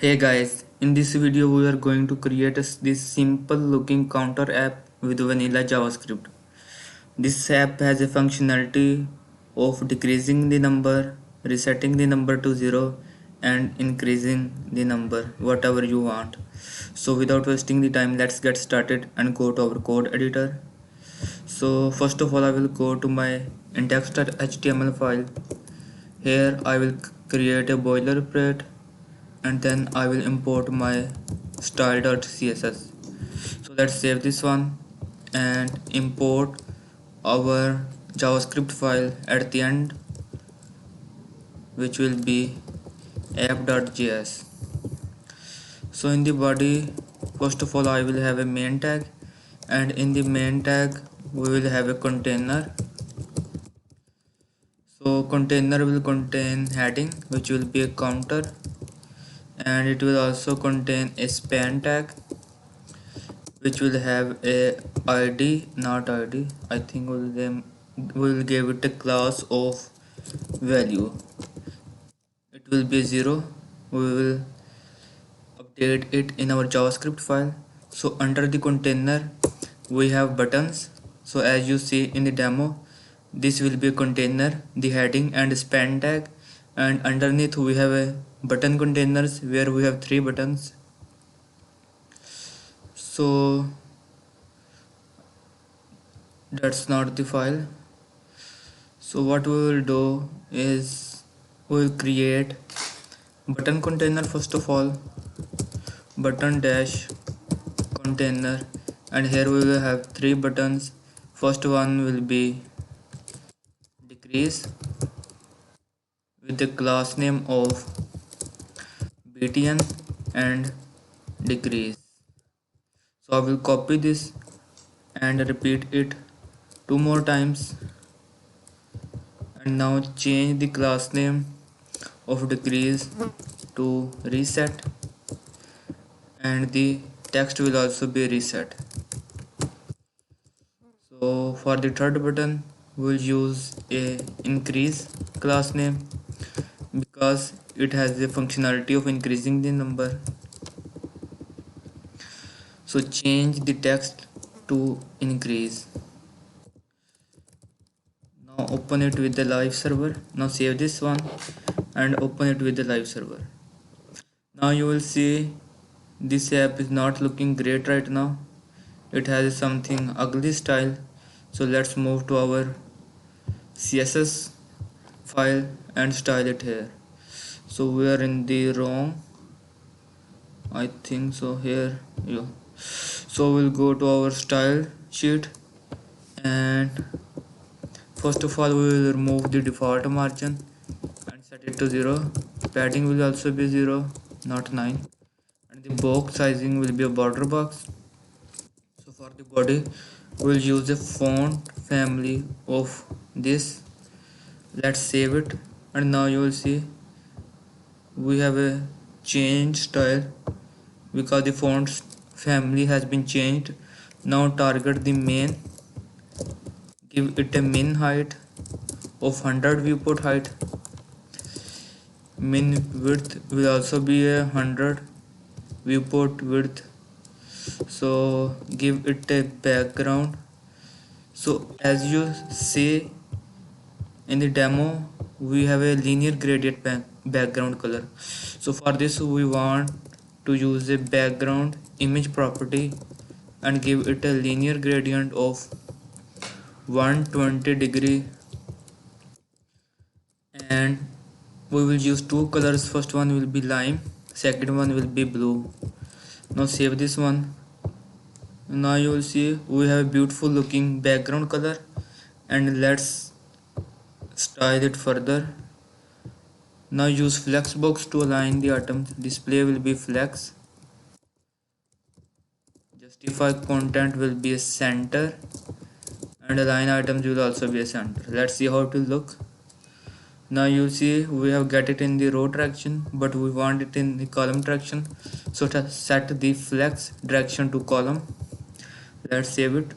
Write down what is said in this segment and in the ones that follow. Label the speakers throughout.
Speaker 1: Hey guys, in this video we are going to create this simple looking counter app with vanilla JavaScript. This app has a functionality of decreasing the number, resetting the number to 0 and increasing the number whatever you want. So without wasting the time, let's get started and go to our code editor. So first of all I will go to my index.html file. Here I will create a boilerplate and then I will import my style.css. So let's save this one and import our JavaScript file at the end, which will be app.js. So in the body, first of all I will have a main tag, and in the main tag we will have a container. So container will contain heading, which will be a counter, and it will also contain a span tag which will have a id, not id, I think will give it a class of value. It will be 0. We will update it in our JavaScript file. So under the container we have buttons. So as you see in the demo, this will be a container, the heading and span tag, and underneath we have a button containers where we have 3 buttons. So that's not the file. So what we will do is we will create button container first of all, button dash container, and here we will have 3 buttons. First one will be decrease with the class name of btn and decrease. So I will copy this and repeat it 2 more times, and now change the class name of decrease to reset, and the text will also be reset. So for the third button we'll use a increase class name because it has the functionality of increasing the number. So change the text to increase. Now open it with the live server. Now save this one and open it with the live server. Now you will see this app is not looking great right now. It has something ugly style. So let's move to our CSS file and style it here. So we are in the wrong, I think so. Here you. So we'll go to our style sheet, and first of all we will remove the default margin and set it to 0. Padding will also be 0, not 9, and the box sizing will be a border box. So for the body we'll use a font family of this. Let's save it, and now you will see we have a change style because the font family has been changed. Now target the main, give it a min height of 100 viewport height. Min width will also be a 100 viewport width. So give it a background. So as you see in the demo, we have a linear gradient background color. So for this we want to use a background image property and give it a linear gradient of 120 degree, and we will use 2 colors. First one will be lime, second one will be blue. Now save this one. Now you will see we have a beautiful looking background color, and let's style it further. Now use flexbox to align the items. Display will be flex, justify content will be a center, and align items will also be a center. Let's see how it will look. Now you see we have get it in the row direction, but we want it in the column direction. So to set the flex direction to column, let's save it.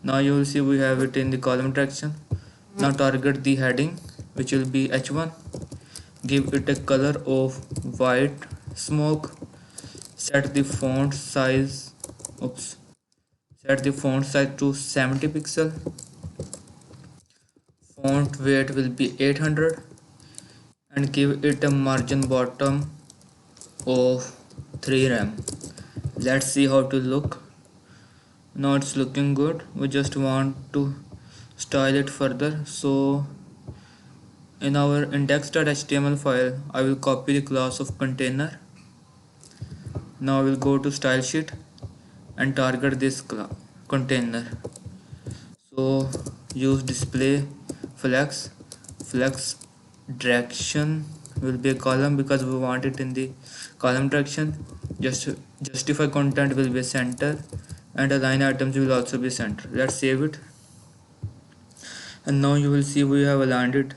Speaker 1: Now you will see we have it in the column direction. Now target the heading, which will be h1. Give it a color of white smoke. Set the font size. Oops. Set the font size to 70 pixel. Font weight will be 800 and give it a margin bottom of 3 rem. Let's see how to look. Now it's looking good. We just want to style it further. So in our index.html file, I will copy the class of container. Now I will go to style sheet and target this container. So use display flex. Flex direction will be a column because we want it in the column direction. Justify content will be center and align items will also be center. Let's save it. And now you will see we have aligned it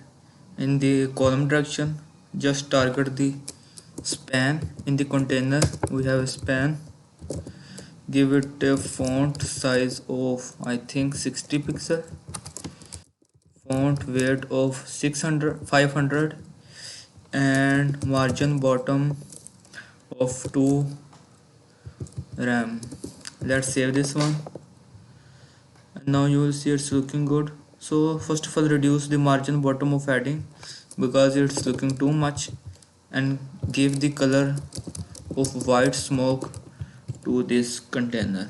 Speaker 1: in the column direction. Just target the span in the container. We have a span. Give it a font size of I think 60 pixel. Font weight of 500 and margin bottom of 2 rem. Let's save this one. And now you will see it's looking good. So first of all, reduce the margin bottom of heading because it's looking too much, and give the color of white smoke to this container.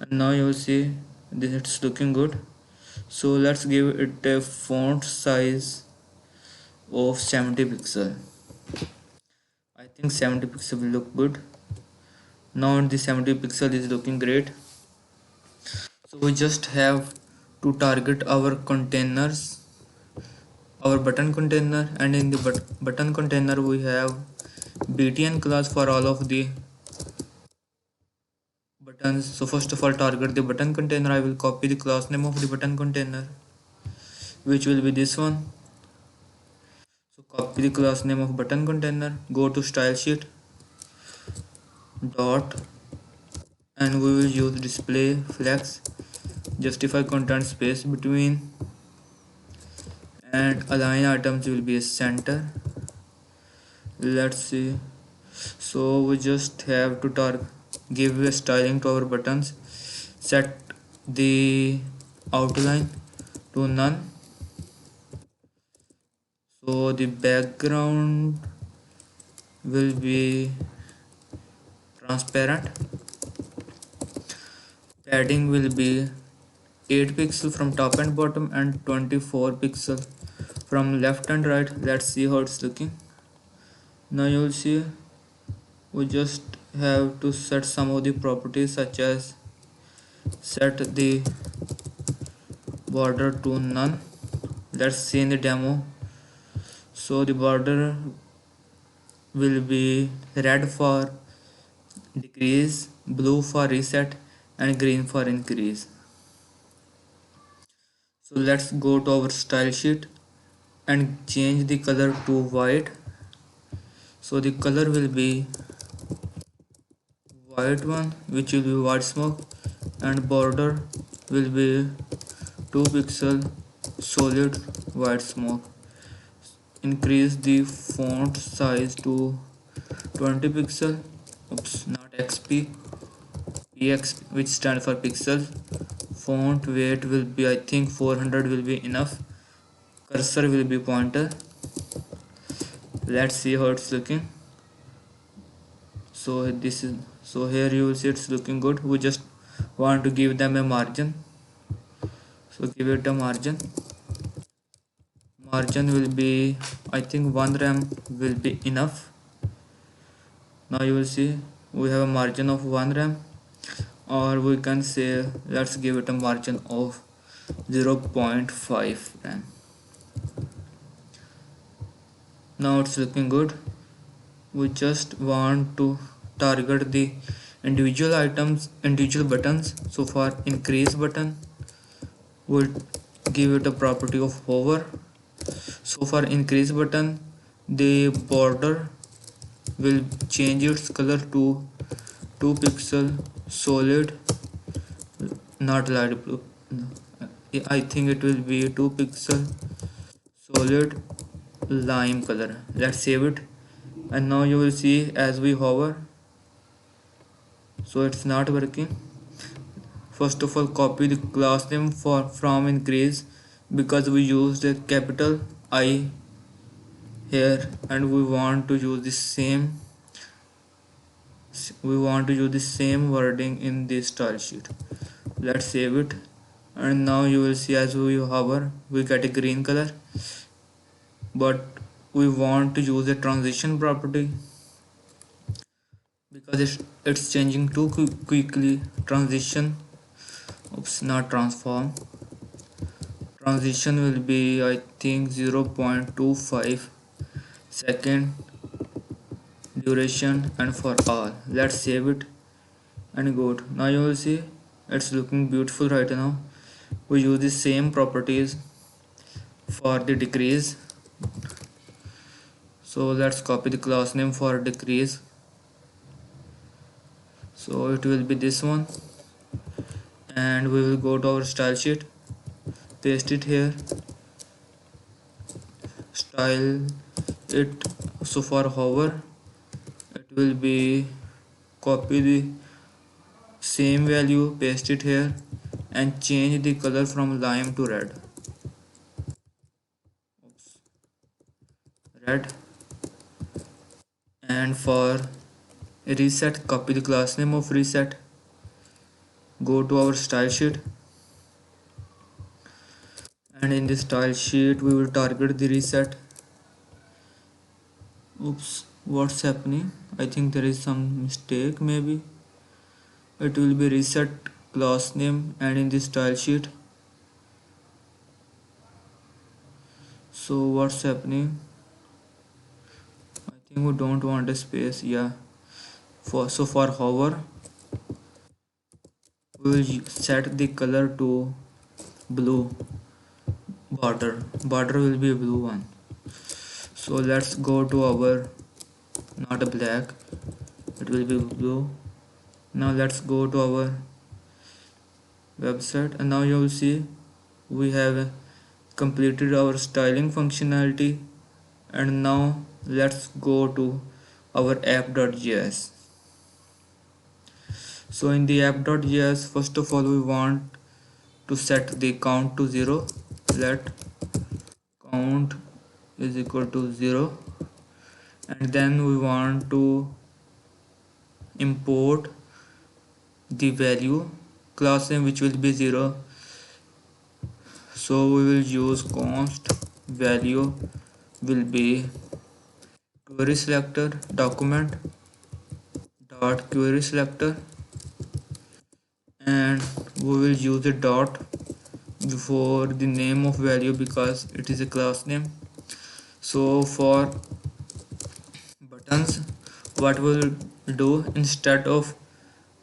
Speaker 1: And now you will see this, it's looking good. So let's give it a font size of 70 pixel. I think 70 pixel will look good. Now the 70 pixel is looking great. So we just have to target our containers, our button container, and in the button container we have btn class for all of the buttons. So first of all, target the button container. I will copy the class name of the button container, which will be this one. So copy the class name of button container, go to style sheet dot, and we will use display flex, justify content space between, and align items will be a center. Let's see. So we just have to give a styling to our buttons. Set the outline to none. So the background will be transparent. Padding will be 8 pixel from top and bottom and 24 pixel from left and right. Let's see how it's looking. Now you will see we just have to set some of the properties, such as set the border to none. Let's see in the demo. So the border will be red for decrease, blue for reset, and green for increase. So let's go to our style sheet and change the color to white. So the color will be white one, which will be white smoke, and border will be 2 pixel solid white smoke. Increase the font size to 20 pixel. Oops, not XP, PX, which stands for pixel. Font weight will be, I think 400 will be enough. Cursor will be pointer. Let's see how it's looking. So here you will see it's looking good. We just want to give them a margin. So give it a margin. Margin will be, I think 1 rem will be enough. Now you will see we have a margin of 1 rem, or we can say let's give it a margin of 0.5 rem. Now it's looking good. We just want to target the individual items, individual buttons. So for increase button, we'll give it a property of hover. So for increase button, the border will change its color to 2 pixel solid, not light blue. I think it will be 2 pixel solid lime color. Let's save it and now you will see as we hover, so it's not working. First of all, copy the class name from increase, because we used a capital I here, and we want to use the same wording in this style sheet. Let's save it, and now you will see as we hover we get a green color, but we want to use a transition property because it's changing too quickly. Transition, oops, not transform. Transition will be, I think, 0.25 second duration, and for all. Let's save it and go to, now you will see it's looking beautiful right now. We use the same properties for the decrease, so let's copy the class name for decrease, so it will be this one, and we will go to our style sheet, paste it here, style it. So for hover it will be, copy the same value, paste it here, and change the color from lime to red. Oops. Red. And for reset, copy the class name of reset, go to our style sheet, and in the style sheet we will target the reset. Oops, what's happening? I think there is some mistake. Maybe it will be reset class name, and in the style sheet. So what's happening? I think we don't want a space. Yeah, for hover we will set the color to blue. Border will be a blue one. So let's go to our, not a black, it will be blue. Now let's go to our website, and now you will see we have completed our styling functionality. And now let's go to our app.js. So in the app.js, first of all we want to set the count to 0. Let count is equal to 0, and then we want to import the value class name, which will be 0. So we will use const value will be query selector document dot query selector, and we will use a dot before the name of value because it is a class name. So for buttons, what we'll do, instead of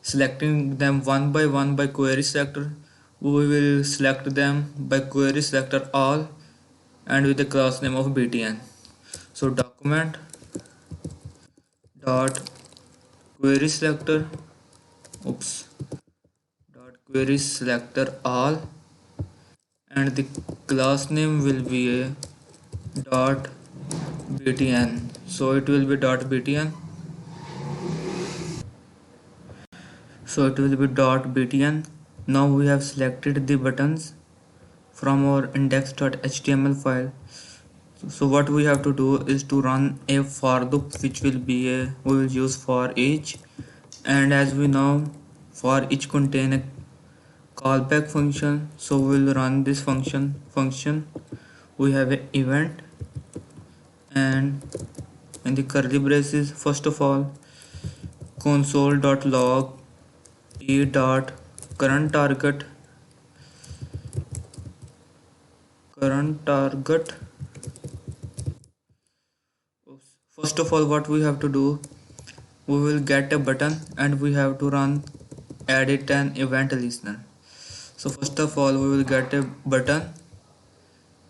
Speaker 1: selecting them one by one by query selector, we will select them by query selector all and with the class name of btn. So document dot query selector, oops, dot query selector all, and the class name will be a dot btn. So it will be dot btn. So it will be dot btn. Now we have selected the buttons from our index.html file. So what we have to do is to run a for loop, which will be we will use for each, and as we know for each contain a callback function. So we will run this function. We have an event, and in the curly braces, first of all console.log e dot current target. First of all, what we have to do, we will get a button and we have to run edit an event listener. So first of all we will get a button,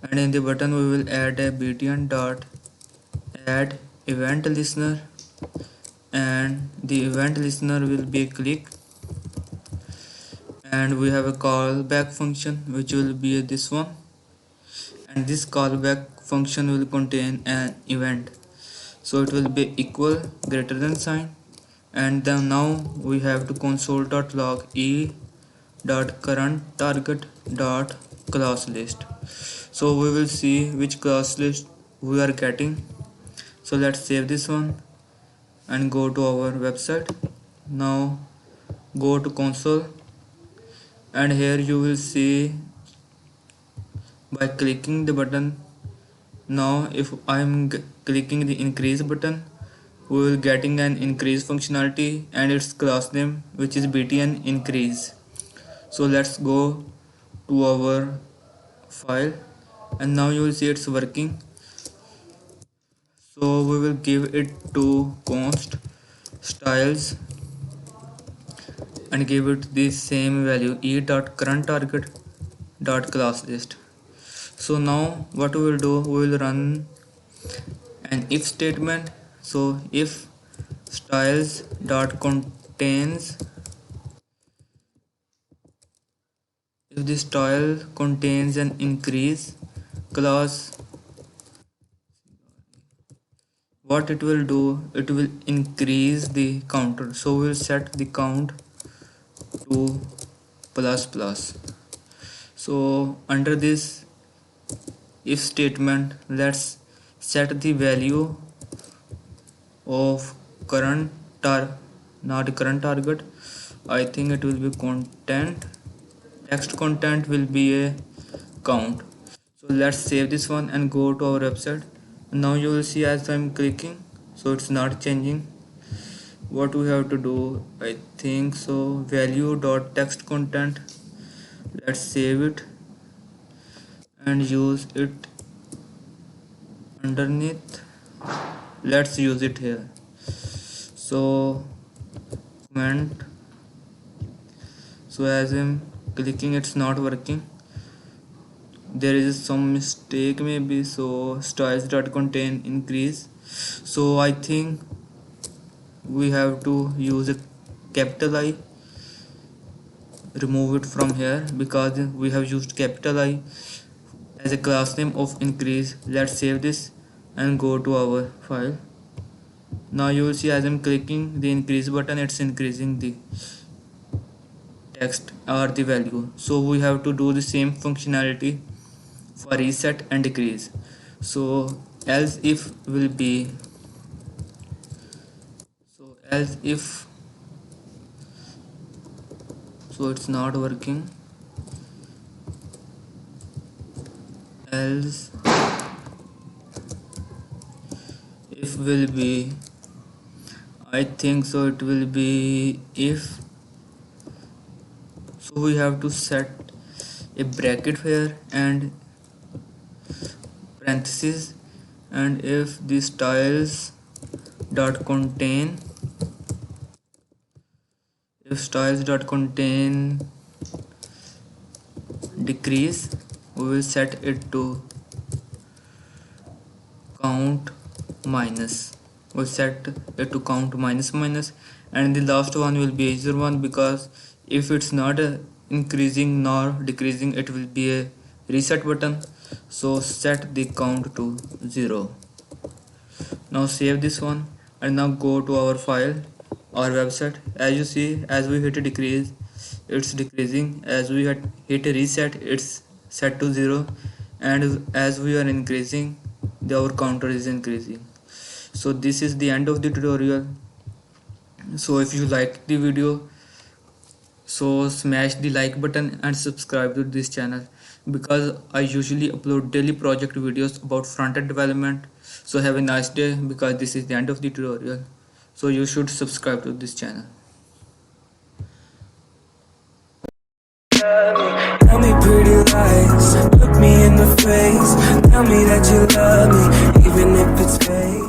Speaker 1: and in the button we will add a btn dot add event listener, and the event listener will be a click, and we have a callback function which will be this one, and this callback function will contain an event. so it will be equal greater than sign, and then now we have to console.log e dot current target dot class list. So we will see which class list we are getting. So let's save this one and go to our website. Now go to console, and here you will see by clicking the button. Now if I am clicking the increase button, we will getting an increase functionality and its class name, which is btn increase. So let's go to our file, and now you will see it's working. So we will give it to const styles and give it the same value e dot current target dot class list. So now what we will do, we will run an if statement. So if styles dot contains, if the style contains an increase class, what it will do, it will increase the counter. So we will set the count to ++. So under this if statement, let's set the value of current not current target, I think it will be content, text content will be a count. So let's save this one and go to our website. Now you will see as I'm clicking, so it's not changing. What we have to do, I think so, value dot text content, let's save it and use it underneath. Let's use it here. So comment, so as I'm clicking it's not working, there is some mistake maybe. So styles dot contain increase, so I think we have to use a capital I, remove it from here because we have used capital I as a class name of increase. Let's save this and go to our file. Now you will see as I'm clicking the increase button, it's increasing the text or the value. So we have to do the same functionality for reset and decrease. So else if will be, so else if, so it's not working, else if will be, I think so it will be if, so we have to set a bracket here and parenthesis, and if the styles dot contain, if styles dot contain decrease, we will set it to count minus, we'll set it to count minus, and the last one will be easier one, because if it's not increasing nor decreasing, it will be a reset button. So set the count to 0. Now save this one and now go to our file, our website. As you see, as we hit a decrease, it's decreasing, as we hit a reset, it's set to 0, and as we are increasing, our counter is increasing. So this is the end of the tutorial. So if you like the video, so smash the like button and subscribe to this channel, because I usually upload daily project videos about front-end development. So have a nice day, because this is the end of the tutorial. So you should subscribe to this channel.
Speaker 2: Tell me pretty lies, look me in the face, tell me that you love me, even if it's fake.